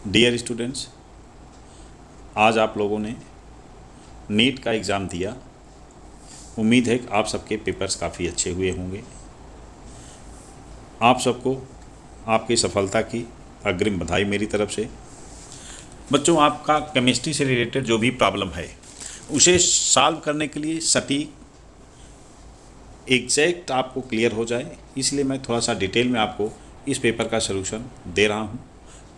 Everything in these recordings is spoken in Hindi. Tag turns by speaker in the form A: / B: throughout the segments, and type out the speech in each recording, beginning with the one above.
A: डियर स्टूडेंट्स, आज आप लोगों ने नीट का एग्ज़ाम दिया। उम्मीद है कि आप सबके पेपर्स काफ़ी अच्छे हुए होंगे। आप सबको आपकी सफलता की अग्रिम बधाई मेरी तरफ से। बच्चों, आपका केमिस्ट्री से रिलेटेड जो भी प्रॉब्लम है उसे सॉल्व करने के लिए सटीक एग्जैक्ट आपको क्लियर हो जाए, इसलिए मैं थोड़ा सा डिटेल में आपको इस पेपर का सलूशन दे रहा हूँ।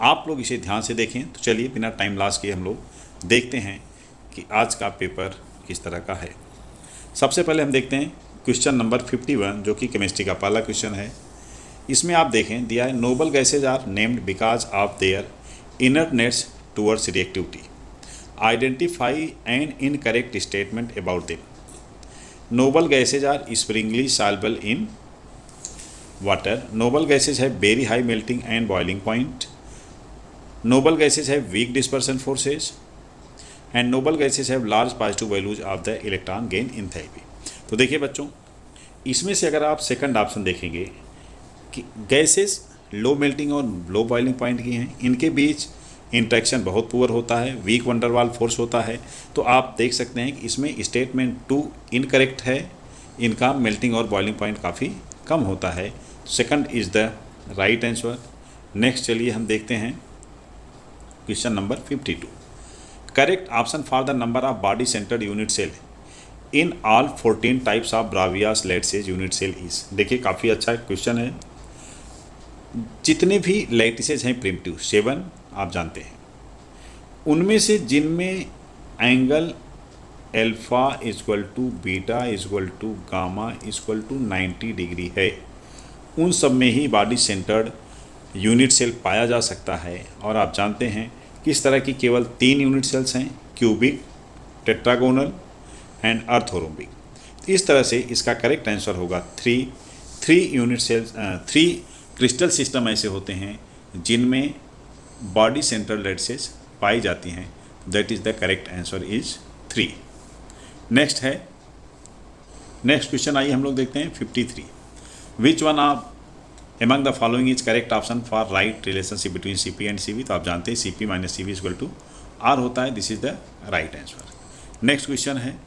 A: आप लोग इसे ध्यान से देखें। तो चलिए बिना टाइम लॉस किए हम लोग देखते हैं कि आज का पेपर किस तरह का है। सबसे पहले हम देखते हैं क्वेश्चन नंबर 51, जो कि केमिस्ट्री का पहला क्वेश्चन है। इसमें आप देखें दिया है, noble gases are named because of their inertness towards reactivity. Identify an incorrect statement about them. Noble gases are springly soluble in water. Noble gases have very high melting and boiling point. Noble gases have weak dispersion forces. And noble gases have large positive values of the electron gain enthalpy. तो देखिए बच्चों, इसमें से अगर आप सेकंड ऑप्शन देखेंगे कि गैसेस लो मेल्टिंग और लो बॉइलिंग पॉइंट की हैं, इनके बीच इंट्रैक्शन बहुत पुअर होता है, वीक वंडरवाल फोर्स होता है। तो आप देख सकते हैं कि इसमें स्टेटमेंट 2 इनकरेक्ट है, इनका मेल्टिंग और बॉइलिंग पॉइंट काफ़ी कम होता है। Second is the right answer. Next चलिए हम देखते हैं question number 52। Correct option for the number of body centred unit cell in all 14 types of Bravais lattices unit cell is. देखिए काफ़ी अच्छा क्वेश्चन है। जितने भी लैटिसेज हैं प्रिमिटिव 7 आप जानते हैं, उनमें से जिनमें angle alpha equal to beta equal to gamma equal to 90 degree है, उन सब में ही बॉडी सेंटर्ड यूनिट सेल पाया जा सकता है। और आप जानते हैं किस तरह की केवल 3 यूनिट सेल्स हैं, क्यूबिक, टेट्रागोनल एंड अर्थोरोम्बिक। इस तरह से इसका करेक्ट आंसर होगा 3 यूनिट सेल्स। 3 क्रिस्टल सिस्टम ऐसे होते हैं जिनमें बॉडी सेंट्रल लैटिसेज पाई जाती हैं। That is the correct answer is 3। Next question आइए हम लोग देखते हैं 53। Which one of among the following is correct option for right relationship between C P and C V. तो आप जानते हैं C P minus C V equal to R होता है। This is the right answer. Next question है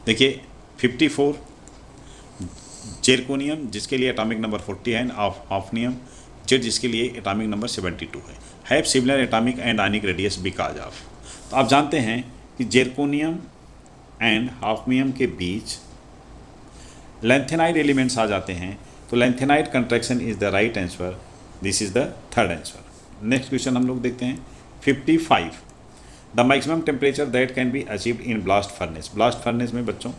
A: देखिए 54। जेरकोनियम जिसके लिए एटॉमिक नंबर 40 है, ऑफनियम जेड जिसके लिए एटॉमिक नंबर 72 है, have similar atomic and ionic radius because of. तो आप जानते हैं कि जेरकोनियम एंड हाफनियम के बीच लेंथेनाइड एलिमेंट्स आ जाते हैं। तो lanthanide contraction is the right answer. This is the third answer. Next question हम लोग देखते हैं 55। The maximum temperature that can be achieved in blast furnace. Blast furnace में बच्चों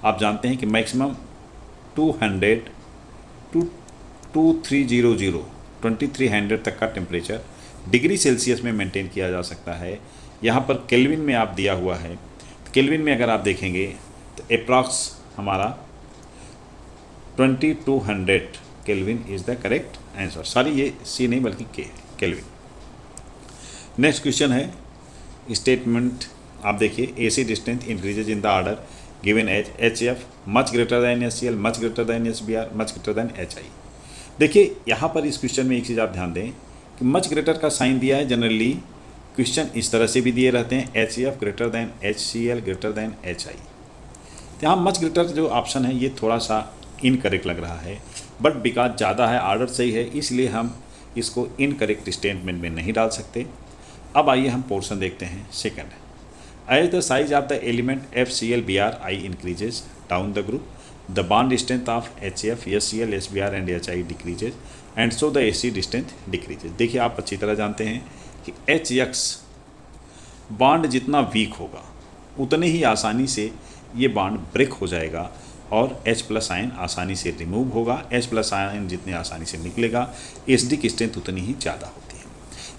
A: आप जानते हैं कि मैक्सिमम 200 to 2300 तक का टेम्परेचर डिग्री सेल्सियस में मेंटेन किया जा सकता है। यहाँ पर केल्विन में आप दिया हुआ है। केल्विन में अगर आप देखेंगे तो अप्रॉक्स हमारा 2200 kelvin is the correct answer. Sorry, ये सी नहीं बल्कि के केल्विन। नेक्स्ट क्वेश्चन है स्टेटमेंट। आप देखिए acid strength increases in the order given as HF much greater than HCl much greater than HBr much greater than HI। देखिए यहाँ पर इस क्वेश्चन में एक चीज़ आप ध्यान दें कि मच ग्रेटर का साइन दिया है। जनरली क्वेश्चन इस तरह से भी दिए रहते हैं, HCF greater than HCl greater than HI। तो यहाँ मच ग्रेटर जो ऑप्शन है ये थोड़ा सा इनकरेक्ट लग रहा है, बट बिकॉज ज़्यादा है, ऑर्डर सही है, इसलिए हम इसको इनकरेक्ट स्टेटमेंट में नहीं डाल सकते। अब आइए हम पोर्शन देखते हैं। Second, as the size of the element FCl-Br increases down the group, the bond strength of HF, SCl, SBr and HI decreases and so the acid strength decreases। देखिए आप अच्छी तरह जानते हैं कि HX बॉन्ड जितना वीक होगा उतने ही आसानी से ये बॉन्ड ब्रेक हो जाएगा और H+ आयन आसानी से रिमूव होगा। H+ आयन जितने आसानी से निकलेगा, एसिडिक स्ट्रेंथ उतनी ही ज़्यादा होती है।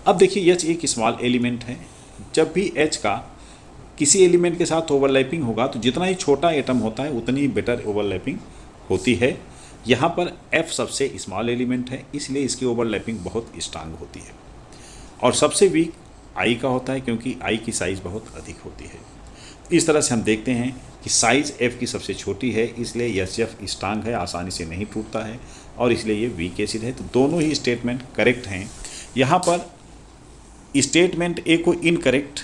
A: अब देखिए H एक स्मॉल एलिमेंट है। जब भी H का किसी एलिमेंट के साथ ओवरलैपिंग होगा तो जितना ही छोटा एटम होता है उतनी ही बेटर ओवरलैपिंग होती है। यहाँ पर F सबसे स्मॉल एलिमेंट है, इसलिए इसकी ओवरलैपिंग बहुत स्ट्रांग होती है। और सबसे वीक I का होता है क्योंकि I की साइज़ बहुत अधिक होती है। इस तरह से हम देखते हैं कि साइज़ F की सबसे छोटी है, इसलिए HF स्ट्रांग है, आसानी से नहीं टूटता है, और इसलिए ये वीक एसिड है। तो दोनों ही स्टेटमेंट करेक्ट हैं। यहाँ पर स्टेटमेंट ए को इनकरेक्ट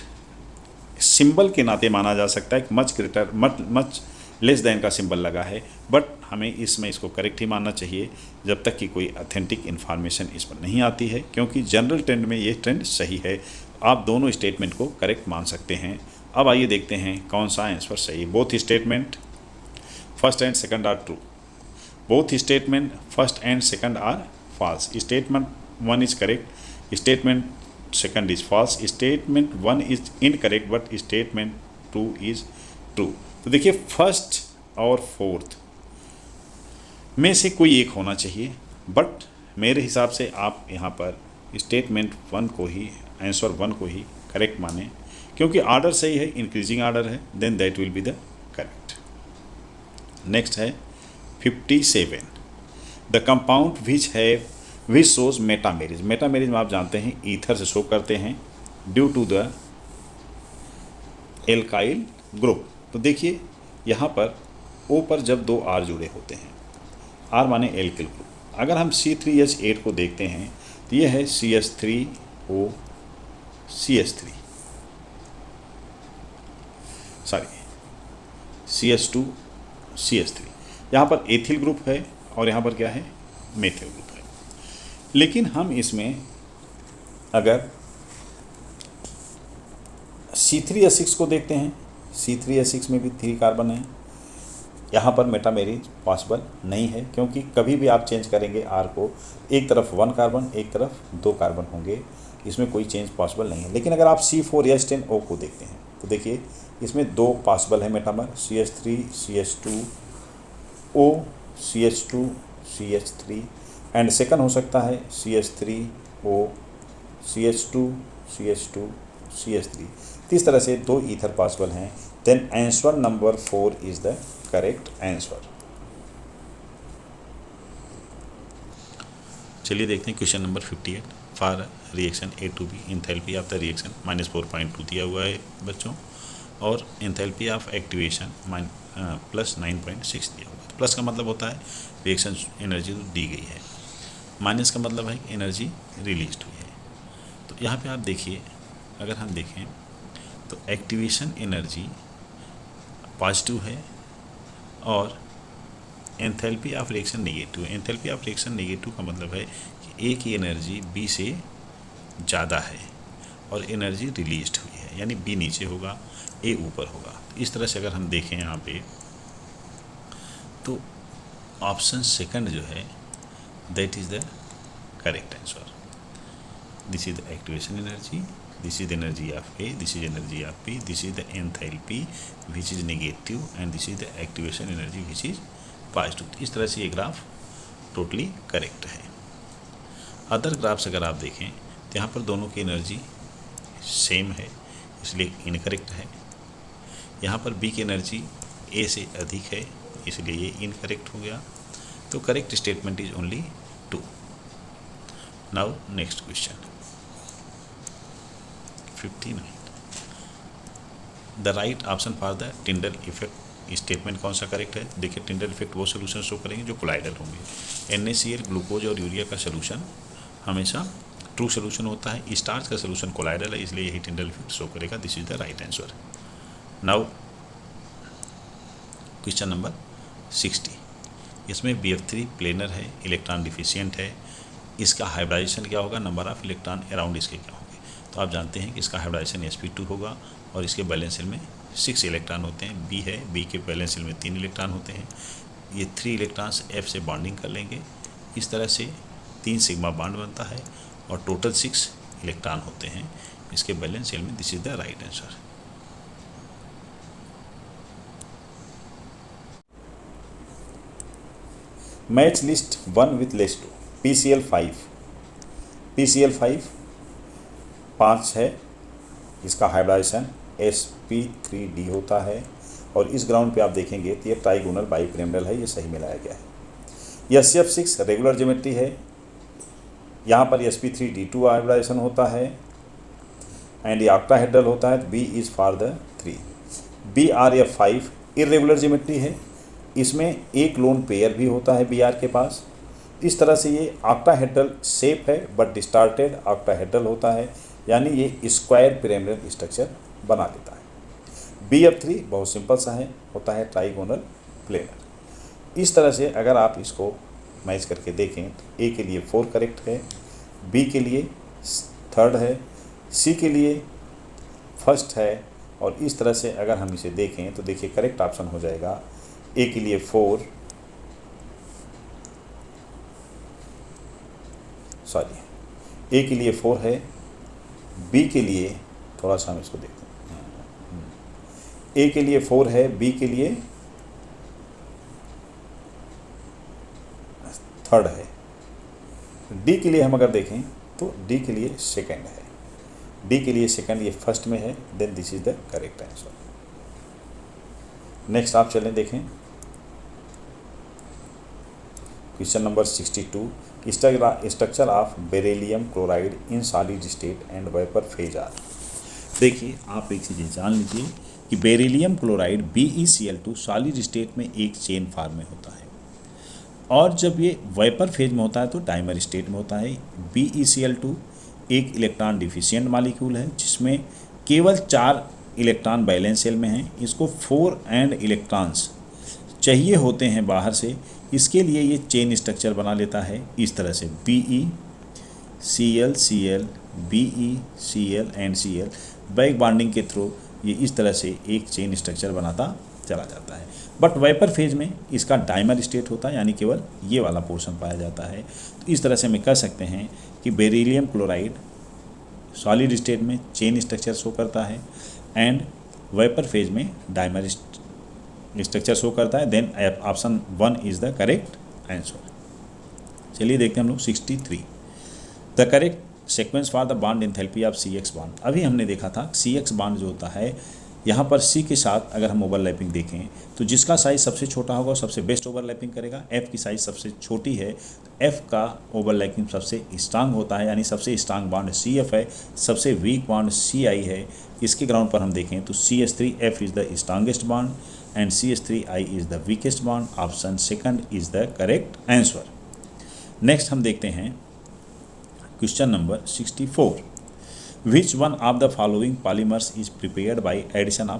A: सिंबल के नाते माना जा सकता है, मच लेस देन का सिंबल लगा है, बट हमें इसमें इसको करेक्ट ही मानना चाहिए जब तक कि कोई ऑथेंटिक इन्फॉर्मेशन इस पर नहीं आती है, क्योंकि जनरल ट्रेंड में ये ट्रेंड सही है। आप दोनों स्टेटमेंट को करेक्ट मान सकते हैं। अब आइए देखते हैं कौन सा आंसर सही है। Both statement first and second are true, both statement first and second are false. Statement 1 is correct, statement second is false, statement 1 is incorrect, but statement 2 is true. तो देखिए फर्स्ट और फोर्थ में से कोई एक होना चाहिए, बट मेरे हिसाब से आप यहाँ पर स्टेटमेंट 1 को ही, आंसर 1 को ही करेक्ट माने, क्योंकि ऑर्डर सही है, इंक्रीजिंग ऑर्डर है, then that will be the correct. Next है 57, the compound which shows metamerism. Metamerism में आप जानते हैं ईथर से शो करते हैं due to the alkyl group. तो देखिए यहाँ पर O पर जब 2 R जुड़े होते हैं, R माने एल्किल ग्रुप। अगर हम C3H8 को देखते हैं तो ये है CH3O CH3, CH2 CH3। यहाँ पर एथिल ग्रुप है और यहाँ पर क्या है, मेथिल ग्रुप है। लेकिन हम इसमें अगर C3H6 को देखते हैं, C3H6 में भी 3 कार्बन है। यहाँ पर मेटामेरिज पॉसिबल नहीं है, क्योंकि कभी भी आप चेंज करेंगे R को, एक तरफ 1 कार्बन एक तरफ 2 कार्बन होंगे, इसमें कोई चेंज पॉसिबल नहीं है। लेकिन अगर आप C4H10O को देखते हैं तो देखिए इसमें 2 पॉसिबल है metamer, CH3 CH2O CH2 CH3, and second हो सकता है CH3O CH2 CH2 CH3। तो इस तरह से 2 ईथर पॉसिबल हैं। Then answer number 4 is the correct answer. चलिए देखते हैं question number 58। For reaction A to B enthalpy of the reaction -4.2 दिया हुआ है बच्चों, और एंथैल्पी ऑफ एक्टिवेशन +9.6 दिया हुआ है। प्लस का मतलब होता है रिएक्शन एनर्जी तो दी गई है, माइनस का मतलब है एनर्जी रिलीज हुई है। तो यहाँ पे आप देखिए, अगर हम देखें तो एक्टिवेशन एनर्जी पॉजिटिव है और enthalpy of reaction negative. Enthalpy of reaction negative का मतलब है कि A की एनर्जी B से ज़्यादा है और एनर्जी रिलीज हुई है, यानी B नीचे होगा A ऊपर होगा। इस तरह से अगर हम देखें यहाँ पे तो ऑप्शन सेकंड जो है that is the correct answer. This is the activation energy, this is the energy of A, this is energy of B, this is the enthalpy which is negative, and this is the activation energy which is positive। इस तरह से ये ग्राफ टोटली करेक्ट है। अदर ग्राफ्स अगर आप देखें तो यहाँ पर दोनों की एनर्जी सेम है, इसलिए इनकरेक्ट है। यहाँ पर B की एनर्जी A से अधिक है, इसलिए ये इनकरेक्ट हो गया। तो correct statement is only 2। Now next question 59, the right option for the Tyndall effect statement कौन सा करेक्ट है। देखिए टिंडल इफेक्ट वो सोल्यूशन शो करेंगे जो कोलाइडल होंगे। NaCl ग्लूकोज और यूरिया का सोल्यूशन हमेशा ट्रू सोल्यूशन होता है, स्टार्च का सोल्यूशन कोलाइडल है, इसलिए यही टिंडल इफेक्ट शो करेगा। This is the right answer. Now question number 60, इसमें BF3 प्लेनर है, इलेक्ट्रॉन डिफिशियंट है, इसका हाइब्रिडाइजेशन क्या होगा, नंबर ऑफ इलेक्ट्रॉन अराउंड इसके क्या होंगे। तो आप जानते हैं कि इसका हाइब्रिडाइजेशन sp2 होगा और इसके बैलेंस शेल में 6 इलेक्ट्रॉन होते हैं। B है, B के बैलेंस शेल में 3 इलेक्ट्रॉन होते हैं। ये 3 इलेक्ट्रॉन्स F से बॉन्डिंग कर लेंगे, इस तरह से 3 सिग्मा बॉन्ड बनता है और टोटल 6 इलेक्ट्रॉन होते हैं इसके बैलेंस शेल में। This is the right answer. Match list 1 with less 2, PCl5 5 है, इसका हाइब्रिडाइजेशन sp3d होता है, और इस ग्राउंड पे आप देखेंगे तो ये ट्राइगोनल बाइपिरामिडल है, ये सही मिलाया गया है। यह CF6 रेगुलर ज्योमेट्री है, यहाँ पर sp3d2 हाइब्रिडाइजेशन होता है, एंड ये ऑक्टाहेड्रल होता है। B is for the 3। BrF5 irregular geometry है, इसमें एक लोन पेयर भी होता है Br के पास। इस तरह से ये ऑक्टाहेड्रल शेप है बट डिस्टार्टेड ऑक्टाहेड्रल होता है, यानी ये स्क्वायर पिरामिडल स्ट्रक्चर बना देता है। BF3 बहुत सिंपल सा है, होता है ट्राइगोनल प्लेनर। इस तरह से अगर आप इसको मैच करके देखें तो A के लिए 4 करेक्ट है, B के लिए 3rd है, C के लिए 1st है, और इस तरह से अगर हम इसे देखें तो देखिए करेक्ट ऑप्शन हो जाएगा A के लिए 4, A के लिए 4 है, B के लिए थोड़ा सा हम इसको देखते हैं, A के लिए 4 है, B के लिए 3rd है, D के लिए हम अगर देखें तो D के लिए 2nd है, D के लिए 2nd ये 1st में है, then this is the correct answer. Next आप चलें देखें question number 62, structure of beryllium chloride in solid state and vapour phase are. देखिए आप एक चीज़ जान लीजिए कि beryllium chloride BeCl2 solid state में एक चेन फॉर्म में होता है, और जब ये वेपर फेज में होता है तो डाइमर स्टेट में होता है। BeCl2 एक इलेक्ट्रॉन डिफिशिएंट मॉलिक्यूल है जिसमें केवल 4 इलेक्ट्रॉन बैलेंस शेल में हैं। इसको 4 एंड इलेक्ट्रॉन्स चाहिए होते हैं बाहर से, इसके लिए ये चेन स्ट्रक्चर बना लेता है इस तरह से BeCl Cl BeCl and Cl back bonding के थ्रू ये इस तरह से एक चेन स्ट्रक्चर बनाता चला जाता है। बट वेपर फेज में इसका डाइमर स्टेट होता है, यानी केवल ये वाला पोर्शन पाया जाता है। तो इस तरह से हम कह सकते हैं कि बेरिलियम क्लोराइड सॉलिड स्टेट में चेन स्ट्रक्चर शो करता है एंड वेपर फेज में डाइमर स्ट्रक्चर शो करता है। Then option 1 is the correct answer. चलिए देखते हैं हम लोग 63, the correct sequence for the bond enthalpy of CX bond. अभी हमने देखा था CX बॉन्ड जो होता है यहाँ पर C के साथ अगर हम ओवरलैपिंग देखें तो जिसका साइज़ सबसे छोटा होगा वो सबसे बेस्ट ओवरलैपिंग करेगा। F की साइज़ सबसे छोटी है तो F का ओवरलैपिंग सबसे स्ट्रांग होता है, यानी सबसे स्ट्रांग बॉन्ड CF है, सबसे वीक बॉन्ड CI है। इसके ग्राउंड पर हम देखें तो CH3F is the strongest bond and CH3I is the weakest bond. Option 2 is the correct answer. Next हम देखते हैं question number 64, Which one of the following polymers is prepared by addition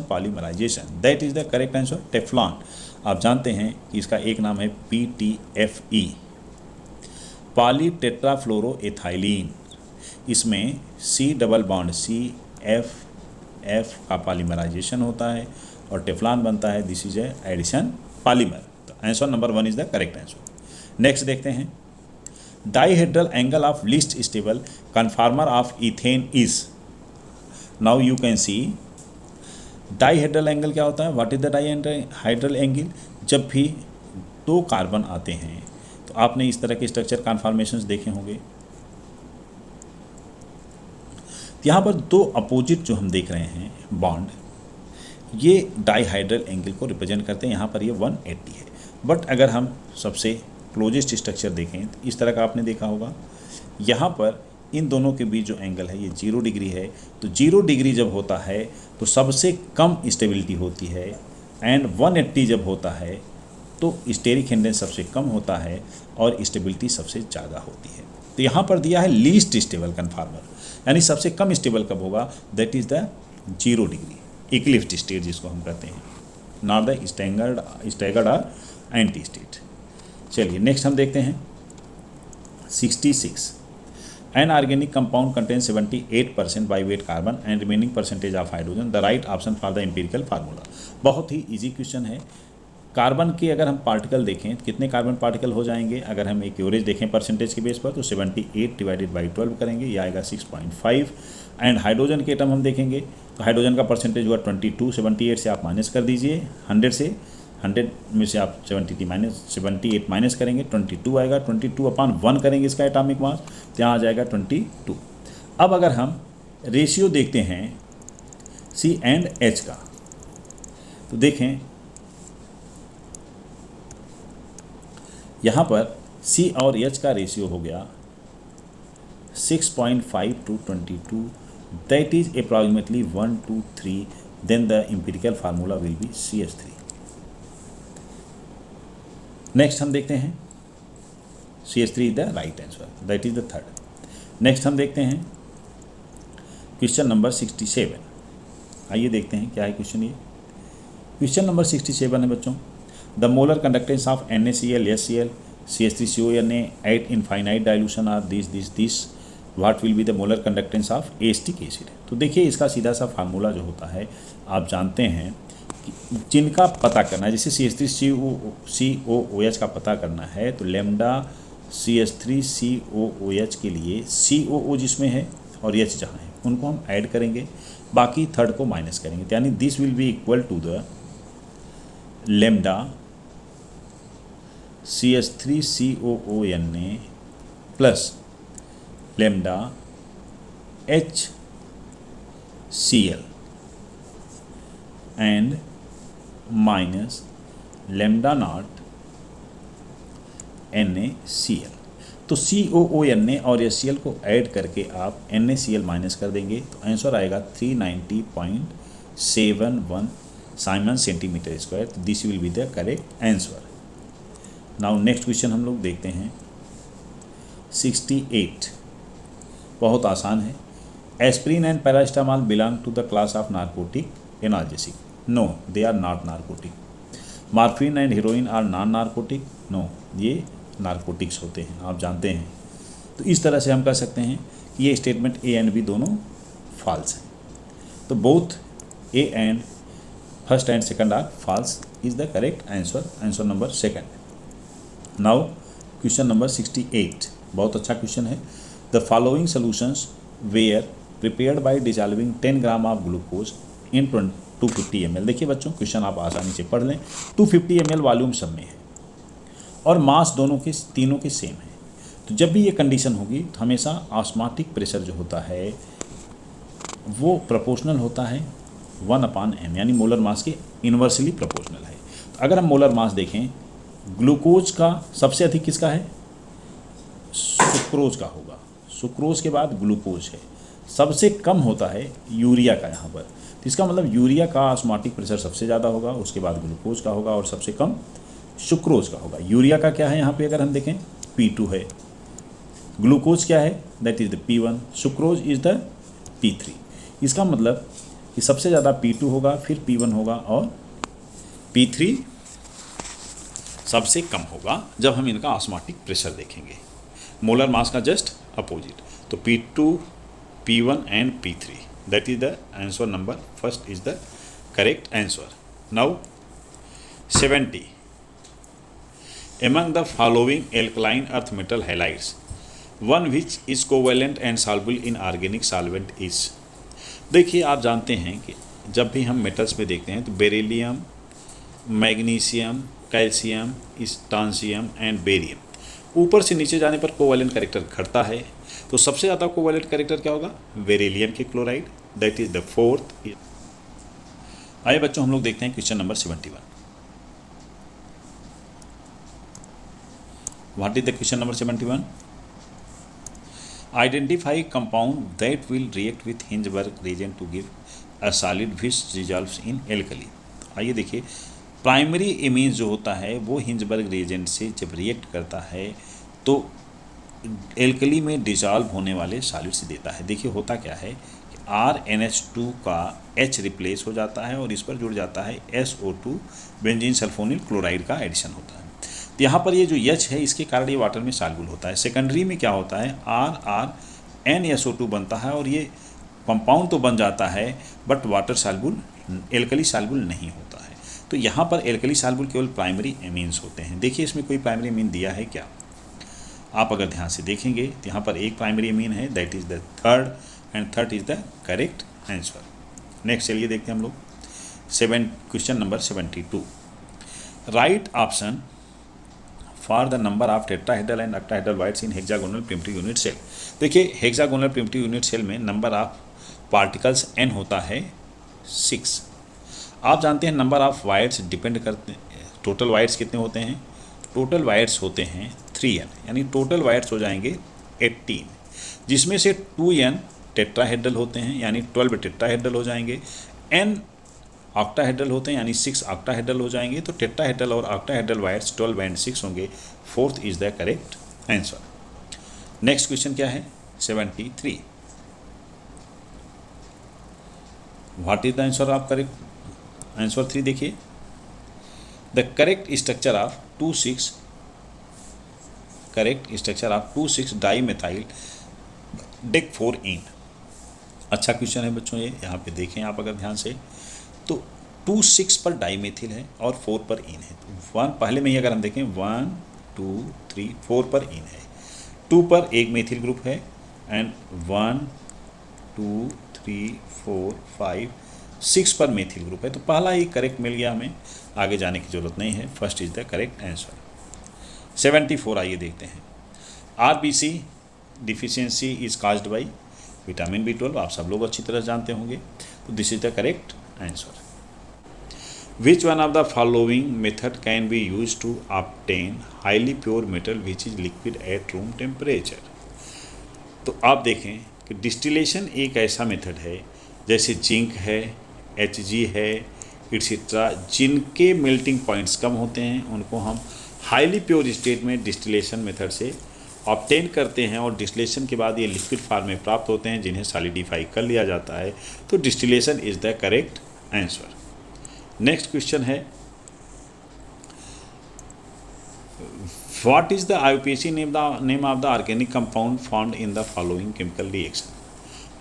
A: polymerization? That is the correct answer, Teflon. आप जानते हैं कि इसका एक नाम है PTFE, पॉलीटेट्राफ्लोरोएथाइलीन। इसमें C डबल बॉन्ड CF का पॉलीमराइजेशन होता है और टेफ्लॉन बनता है। This is a addition polymer. तो answer number 1 is the correct answer. Next देखते हैं, dihedral angle of least stable conformer of ethane is. Now you can see dihedral angle क्या होता है। What is the dihedral angle? जब भी 2 कार्बन आते हैं तो आपने इस तरह के स्ट्रक्चर कन्फॉर्मेशंस देखे होंगे। यहाँ पर 2 अपोजिट जो हम देख रहे हैं बॉन्ड, ये डाइहाइड्रल एंगल को रिप्रेजेंट करते हैं। यहाँ पर ये 180 है। बट अगर हम सबसे क्लोजेस्ट स्ट्रक्चर देखें तो इस तरह का आपने देखा होगा। यहाँ पर इन दोनों के बीच जो एंगल है ये 0 डिग्री है। तो 0 डिग्री जब होता है तो सबसे कम स्टेबिलिटी होती है, एंड 180 जब होता है तो स्टेरिक हिंड्रेंस सबसे कम होता है और स्टेबिलिटी सबसे ज़्यादा होती है। तो यहाँ पर दिया है लीस्ट स्टेबल कन्फॉर्मर, यानी सबसे कम स्टेबल कब होगा? That is the 0 degree Eclipse state जिसको हम कहते हैं, नॉट द स्टैगर्ड और एंटी स्टेट। चलिए नेक्स्ट हम देखते हैं 66, an organic compound contain 78% by wait carbon and remaining percentage of hydrogen. The right option for the empirical formula. बहुत ही इजी क्वेश्चन है। कार्बन के अगर हम पार्टिकल देखें कितने कार्बन पार्टिकल हो जाएंगे, अगर हम एक एवरेज देखें परसेंटेज के बेस पर तो 78 डिवाइडेड बाई 12 करेंगे, ये आएगा 6.5। एंड हाइड्रोजन के एटम हम देखेंगे तो हाइड्रोजन का परसेंटेज हुआ 22। 78 से आप माइनस कर दीजिए 100 से, 100 में से आप 78 माइनस करेंगे 22 आएगा। 22/1 करेंगे इसका एटॉमिक मास, तो यहाँ आ जाएगा 22। अब अगर हम रेशियो देखते हैं C एंड H का तो देखें यहाँ पर C और H का रेशियो हो गया 6.5 to 22, that is approximately 1 to 3 then the empirical formula will be CH3. Next हम देखते हैं CH3 is the right answer, that is the third. Next हम देखते हैं क्वेश्चन नंबर 67। आइए देखते हैं क्या है क्वेश्चन। ये क्वेश्चन नंबर 67 है बच्चों। The molar conductance of NaCl, HCl, CH3CONA at infinite dilution are this what will be the molar conductance of acetic acid. तो देखिए इसका सीधा सा फार्मूला जो होता है आप जानते हैं कि जिनका पता करना है, जैसे CH3COOH का पता करना है तो लेमडा CH3COOH के लिए COO जिसमें है और H जहाँ है उनको हम ऐड करेंगे, बाकी थर्ड को माइनस करेंगे, यानी this will be equal to the lambda CH3COONA plus lambda HCl and minus lambda naught NaCl। तो COONA और HCl को ऐड करके आप NaCl माइनस कर देंगे तो आंसर आएगा 390.71 साइमन सेंटीमीटर स्क्वायर। तो this will be the correct answer. Now next question हम लोग देखते हैं 68। बहुत आसान है। Aspirin and paracetamol belong to the class of narcotic analgesic. No, they are not narcotic. Morphine and heroin are non narcotic. No, ये नार्कोटिक्स होते हैं, आप जानते हैं। तो इस तरह से हम कह सकते हैं कि ये स्टेटमेंट ए एंड बी दोनों फॉल्स हैं। तो both A and first and second are false is the correct answer, answer number second. Now question number 68, बहुत अच्छा क्वेश्चन है। The following solutions were prepared by dissolving 10 gram of glucose in 250 ml। देखिए बच्चों क्वेश्चन आप आसानी से पढ़ लें। 250 ml वॉल्यूम सब में है और मास दोनों के तीनों के सेम है। तो जब भी ये कंडीशन होगी तो हमेशा ऑस्मोटिक प्रेशर जो होता है वो प्रोपोर्शनल होता है 1/m, यानी मोलर मास के इन्वर्सली प्रोपोर्शनल है। तो अगर हम मोलर मास देखें, ग्लूकोज का सबसे अधिक किसका है? सुक्रोज का होगा। सुक्रोज के बाद ग्लूकोज है। सबसे कम होता है यूरिया का यहाँ पर। तो इसका मतलब यूरिया का ऑस्मोटिक प्रेशर सबसे ज़्यादा होगा, उसके बाद ग्लूकोज का होगा और सबसे कम सुक्रोज का होगा। यूरिया का क्या है यहाँ पे अगर हम देखें P2 है, ग्लूकोज क्या है that is the P1, sucrose is the P3। इसका मतलब कि सबसे ज़्यादा P2 होगा, फिर P1 होगा और P3 सबसे कम होगा जब हम इनका ऑस्मोटिक प्रेशर देखेंगे। मोलर मास का जस्ट अपोजिट। तो P2, P1 and P3 that is the answer number first is the correct answer. Now 70 among the following alkaline earth metal halides one which is covalent and soluble in organic solvent is। देखिए आप जानते हैं कि जब भी हम मेटल्स में देखते हैं तो beryllium, magnesium, calcium, strontium and barium ऊपर से नीचे जाने पर कोवैलेंट कैरेक्टर घटता है। तो सबसे ज़्यादा कोवैलेंट कैरेक्टर क्या होगा? बेरिलियम के chloride, that is the fourth. आइए बच्चों हम लोग देखते हैं question number 71। What is the question number 71? Identify compound that will react with Hinzberg reagent to give a solid which dissolves in alkali। आइए देखिए, प्राइमरी एमीन्स जो होता है वो हिंजबर्ग रिएजेंट से जब रिएक्ट करता है तो एल्कली में डिजॉल्व होने वाले सॉलिड से देता है। देखिए होता क्या है कि RNH2 का H रिप्लेस हो जाता है और इस पर जुड़ जाता है SO2 बेंजीन सल्फोनिल क्लोराइड का एडिशन होता है। तो यहाँ पर ये जो H है इसके कारण ये वाटर में सॉल्युबल होता है। सेकेंडरी में क्या होता है? RNSO2 बनता है और ये कंपाउंड तो बन जाता है but water soluble, alkali soluble नहीं होता है। तो यहाँ पर एल्कली सॉल्युबल केवल प्राइमरी एमीन्स होते हैं। देखिए इसमें कोई प्राइमरी एमीन दिया है क्या? आप अगर ध्यान से देखेंगे तो यहाँ पर एक प्राइमरी एमीन है that is the third and third is the correct answer. Next चलिए देखते हैं हम लोग question number 72। Right option for the number of tetrahedral and octahedral voids in hexagonal primitive unit cell. देखिए हेक्सागोनल प्रिमिटिव यूनिट सेल में नंबर ऑफ पार्टिकल्स n होता है 6। आप जानते हैं नंबर ऑफ वाइट्स डिपेंड करते हैं, टोटल वाइट्स कितने होते हैं? टोटल वाइट्स होते हैं 3n, यानी टोटल वाइट्स हो जाएंगे 18, जिसमें से 2n टेट्राहेड्रल होते हैं यानी 12 टेट्राहेड्रल हो जाएंगे। n ऑक्टाहेड्रल होते हैं यानी 6 ऑक्टाहेड्रल हो जाएंगे, तो टेट्राहेड्रल और ऑक्टाहेड्रल वायर्स 12 एंड 6 होंगे। 4th is the correct answer. Next question क्या है 73। What is the answer of correct answer 3 देखिए, the correct structure of 2,6 correct structure of 2,6 dimethyl डेक्फोरइन। अच्छा क्वेश्चन है बच्चों ये, यहाँ पे देखें आप अगर ध्यान से, तो 2,6 पर डाईमेथिल है और 4 पर इन है। तो 1 पहले में ही अगर हम देखें 1 2 3 4 पर इन है, 2 पर एक मेथिल ग्रुप है एंड 1 2 3 4 5 6 पर मेथिल ग्रुप है। तो पहला ही करेक्ट मिल गया, हमें आगे जाने की ज़रूरत नहीं है। First is the correct answer. 74 आइए देखते हैं। RBC deficiency is caused by vitamin B12, आप सब लोग अच्छी तरह जानते होंगे, तो this is the correct answer. Which one of the following method can be use to obtain highly pure metal which is liquid at room temperature. तो आप देखें कि डिस्टिलेशन एक ऐसा मेथड है, जैसे जिंक है, Hg है, एक्सेट्रा, जिनके मेल्टिंग पॉइंट्स कम होते हैं उनको हम हाईली प्योर स्टेट में डिस्टिलेशन मेथड से ऑब्टेन करते हैं, और डिस्टिलेशन के बाद ये लिक्विड फॉर्म में प्राप्त होते हैं, जिन्हें सॉलिडिफाई कर लिया जाता है। तो distillation is the correct answer. Next question है, what is the IUPAC name of the organic compound found in the following chemical reaction.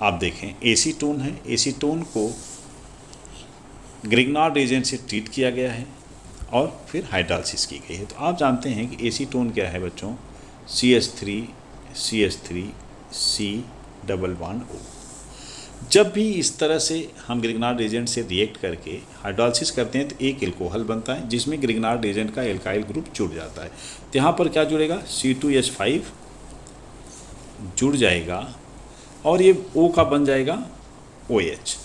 A: आप देखें एसीटोन है, एसीटोन को ग्रिग्नार्ड एजेंट से ट्रीट किया गया है और फिर हाइड्रोलिसिस की गई है। तो आप जानते हैं कि एसीटोन क्या है बच्चों, CH3 C double bond O। जब भी इस तरह से हम ग्रिग्नार्ड एजेंट से रिएक्ट करके हाइड्रोलिसिस करते हैं तो एक एल्कोहल बनता है, जिसमें ग्रिग्नार्ड एजेंट का एल्काइल ग्रुप जुड़ जाता है। तो यहाँ पर क्या जुड़ेगा, C2H5 जुड़ जाएगा और ये O का बन जाएगा OH,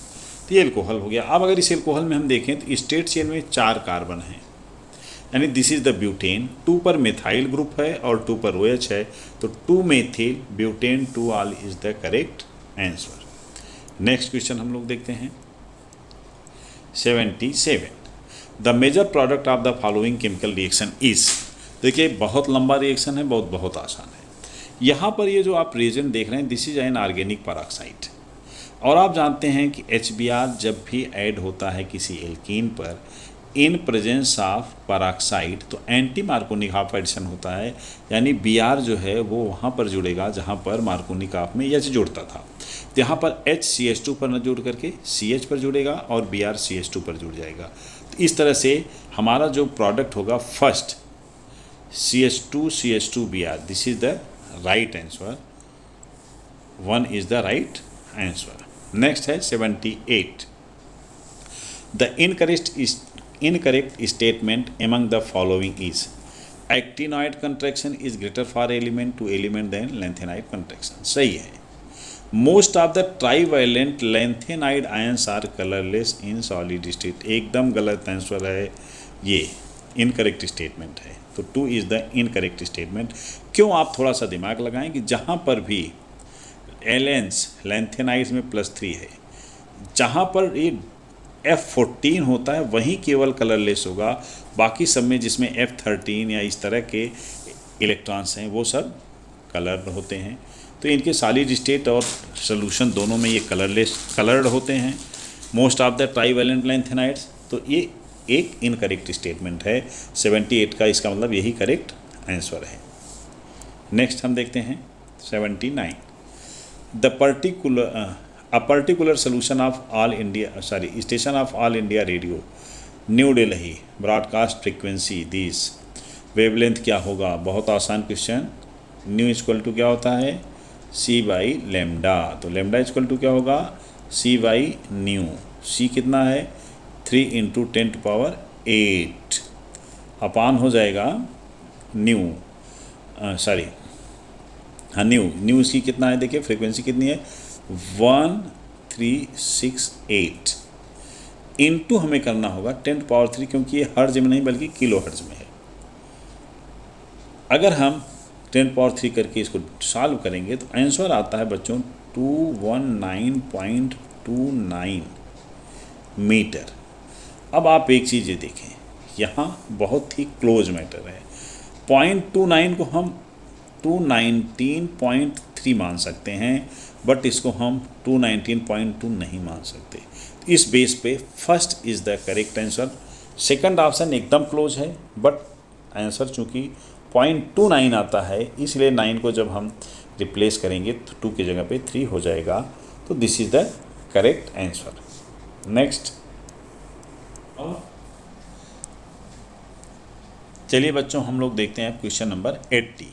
A: तो ये एल्कोहल हो गया। अब अगर इस एल्कोहल में हम देखें तो स्ट्रेट चेन में 4 कार्बन हैं, यानी दिस इज द ब्यूटेन। 2 पर मिथाइल ग्रुप है और 2 पर OH है, तो 2 methyl butane 2 ol is the correct answer. Next question हम लोग देखते हैं 77। The major product of the following chemical reaction is. देखिए बहुत लंबा रिएक्शन है, बहुत आसान है। यहाँ पर ये जो आप रिएजेंट देख रहे हैं, this is an organic peroxide, और आप जानते हैं कि HBr जब भी ऐड होता है किसी एल्कीन पर इन प्रेजेंस ऑफ पेरोक्साइड, तो एंटी मार्कोनिक हाफ एडिशन होता है, यानी Br जो है वो वहाँ पर जुड़ेगा जहाँ पर मार्कोनिक हाफ में H जुड़ता था। तो यहाँ पर H CH2 पर न जुड़ करके CH पर जुड़ेगा और Br CH2 पर जुड़ जाएगा। तो इस तरह से हमारा जो प्रोडक्ट होगा first CH2 Br, this is the right answer. 1 is the right answer. Next है 78। The incorrect statement among the following is actinoid contraction is greater for element to element than lanthanide contraction। सही है। Most of the trivalent lanthanide ions are colorless in solid state। एकदम गलत आंसर है, ये incorrect statement है। तो 2 is the incorrect statement। क्यों, आप थोड़ा सा दिमाग लगाएं कि जहाँ पर भी एलेंस लैंथेनाइड्स में +3 है, जहाँ पर ये F14 होता है वहीं केवल कलरलेस होगा, बाकी सब में जिसमें F13 या इस तरह के इलेक्ट्रॉन्स हैं वो सब कलर्ड होते हैं। तो इनके सॉलिड स्टेट और सोल्यूशन दोनों में ये कलर्ड होते हैं, most of the trivalent lanthanides. तो ये एक इनकरेक्ट स्टेटमेंट है 78 का, इसका मतलब यही करेक्ट आंसर है। नेक्स्ट हम देखते हैं 79। A particular solution of station of All India Radio new Delhi broadcast frequency this wavelength क्या होगा। बहुत आसान क्वेश्चन। न्यू इक्वल टू क्या होता है, C/λ। तो लैम्डा इक्वल टू क्या होगा, C/न्यू। C कितना है, 3 × 10⁸ अपान हो जाएगा न्यू, न्यू C कितना है, देखिए फ्रीक्वेंसी कितनी है 1368 इनटू हमें करना होगा 10⁻3, क्योंकि ये हर्ज में नहीं बल्कि किलो हर्ज में है। अगर हम 10⁻3 करके इसको सॉल्व करेंगे तो आंसर आता है बच्चों 219.29 मीटर। अब आप एक चीज़ ये देखें, यहाँ बहुत ही क्लोज मैटर है। 0.29 को हम 219.3 मान सकते हैं, बट इसको हम 219.2 नहीं मान सकते। इस बेस पे first is the correct answer. Second option एकदम क्लोज है, बट आंसर चूँकि 0.29 आता है, इसलिए 9 को जब हम रिप्लेस करेंगे तो 2 की जगह पे 3 हो जाएगा। तो this is the correct answer. Next, चलिए बच्चों हम लोग देखते हैं क्वेश्चन नंबर 80।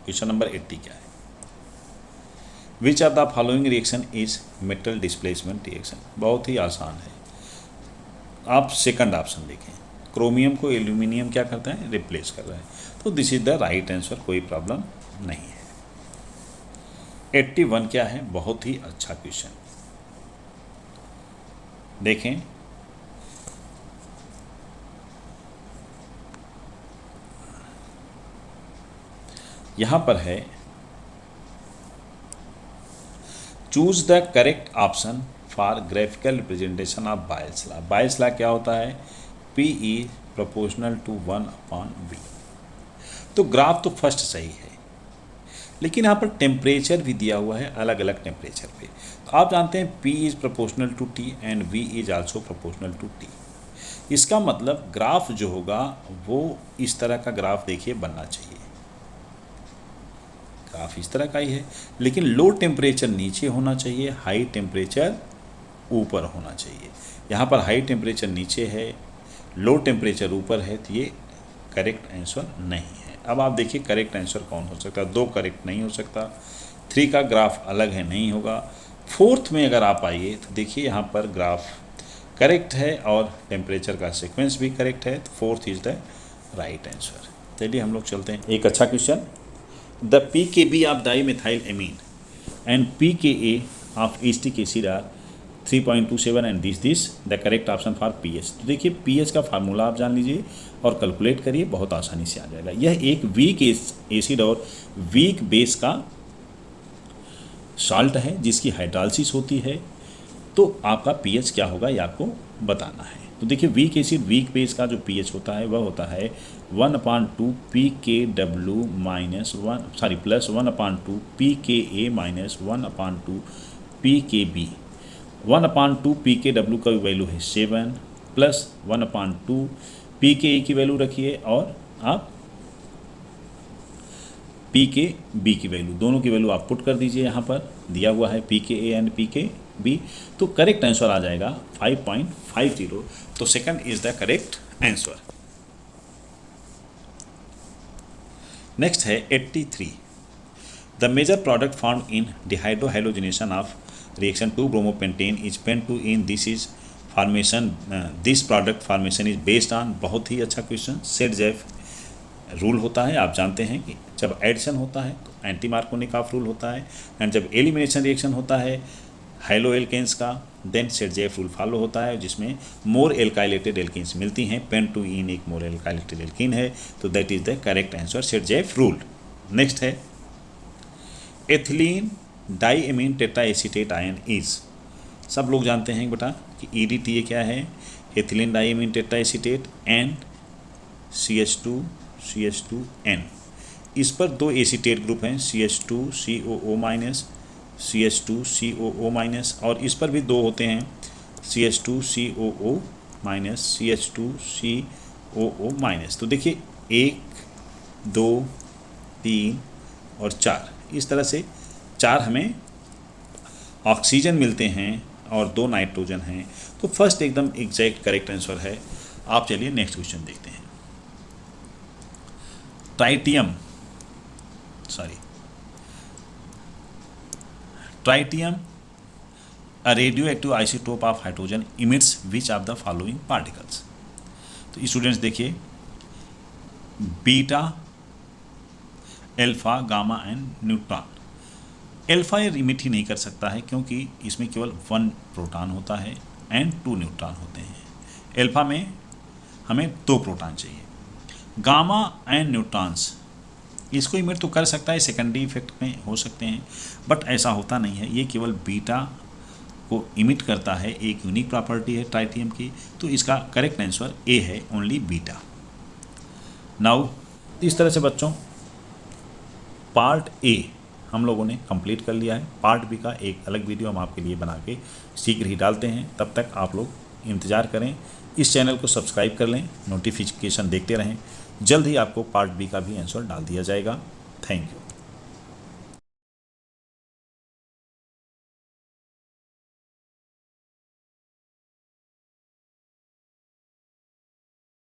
A: क्वेश्चन नंबर 80 क्या है? Which of the following reaction is metal displacement reaction. बहुत ही आसान है। आप सेकंड ऑप्शन देखें, क्रोमियम को एल्यूमिनियम क्या करता है? रिप्लेस कर रहा है। तो this is the right answer, कोई प्रॉब्लम नहीं है। 81 क्या है? बहुत ही अच्छा क्वेश्चन। देखें, यहां पर है choose the correct option for graphical representation of Boyle's law. Boyle's law क्या होता है? P E proportional to 1/V। तो ग्राफ तो फर्स्ट सही है, लेकिन यहाँ पर टेम्परेचर भी दिया हुआ है अलग अलग टेम्परेचर पे। तो आप जानते हैं P is proportional to T and V is also proportional to T। इसका मतलब ग्राफ जो होगा वो इस तरह का ग्राफ देखिए बनना चाहिए। ग्राफ इस तरह का ही है, लेकिन लो टेम्परेचर नीचे होना चाहिए, हाई टेम्परेचर ऊपर होना चाहिए। यहाँ पर हाई टेम्परेचर नीचे है, लो टेम्परेचर ऊपर है, तो ये करेक्ट आंसर नहीं है। अब आप देखिए करेक्ट आंसर कौन हो सकता है? 2 करेक्ट नहीं हो सकता, 3 का ग्राफ अलग है, नहीं होगा। 4th में अगर आप आइए तो देखिए यहाँ पर ग्राफ करेक्ट है और टेम्परेचर का सीक्वेंस भी करेक्ट है, तो 4th is the right answer. चलिए हम लोग चलते हैं एक अच्छा question. The pKb of dimethylamine and pKa of acetic acid are 3.27 and this the correct option for pH। तो देखिए pH का फार्मूला आप जान लीजिए और कैलकुलेट करिए, बहुत आसानी से आ जाएगा। यह एक वीक एसिड और वीक बेस का सॉल्ट है जिसकी हाइड्रोलिसिस होती है। तो आपका pH क्या होगा ये आपको बताना है। तो देखिए वीक एसिड वीक बेस का जो pH होता है वह होता है 1/2 pKw plus 1/2 pKa minus 1/2 pKb। 1/2 pKw का वैल्यू है 7 प्लस 1/2 pKa की वैल्यू रखिए और आप pKb की वैल्यू, दोनों की वैल्यू आप पुट कर दीजिए। यहाँ पर दिया हुआ है pKa एंड pKb, तो करेक्ट आंसर आ जाएगा 5.50। तो second is the correct answer. Next है 83। The major product form in dehydrohalogenation of reaction 2-bromopentane is pen two in this is formation, this product formation is based on. बहुत ही अच्छा क्वेश्चन। सेट-जेफ रूल होता है, आप जानते हैं कि जब एडिशन होता है तो एंटी मार्कोनिकॉफ रूल होता है, एंड जब एलिमिनेशन रिएक्शन होता है हाइलो एल्केन्स का, देन सेट-जेफ रूल फॉलो होता है जिसमें मोर एल्काइलेटेड एल्कीन्स मिलती हैं। पेन टू इन एक मोर एल्काइलेटेड एल्कीन है, तो that is the correct answer, Saytzeff rule. Next है ethylene diamine tetraacetate ion is. सब लोग जानते हैं बेटा कि EDTA क्या है? Ethylene diamine tetraacetate and CH2CH2N। इस पर 2 एसीटेट ग्रुप हैं, CH2COO- CH2COO-, और इस पर भी 2 होते हैं, CH2COO-, CH2COO-। तो देखिए 1 2 3 और 4, इस तरह से 4 हमें ऑक्सीजन मिलते हैं और 2 नाइट्रोजन हैं। तो फर्स्ट एकदम एग्जैक्ट करेक्ट आंसर है। आप चलिए नेक्स्ट क्वेश्चन देखते हैं। Tritium a radio active isotope of hydrogen emits which of the following particles. तो स्टूडेंट्स देखिए beta, alpha, gamma and neutron. Alpha ये इमिट ही नहीं कर सकता है क्योंकि इसमें केवल 1 प्रोटॉन होता है एंड 2 न्यूट्रॉन होते हैं। एल्फा में हमें 2 प्रोटॉन चाहिए। गामा एंड न्यूट्रॉन्स इसको इमिट तो कर सकता है, सेकेंडरी इफेक्ट में हो सकते हैं, बट ऐसा होता नहीं है। ये केवल बीटा को इमिट करता है, एक यूनिक प्रॉपर्टी है ट्राइटियम की, तो इसका करेक्ट आंसर ए है, ओनली बीटा। नाउ इस तरह से बच्चों पार्ट ए हम लोगों ने कंप्लीट कर लिया है। पार्ट बी का एक अलग वीडियो हम आपके लिए बना के शीघ्र ही डालते हैं, तब तक आप लोग इंतज़ार करें, इस चैनल को सब्सक्राइब कर लें, नोटिफिकेशन देखते रहें, जल्द ही आपको पार्ट बी का भी आंसर डाल दिया जाएगा। Thank you.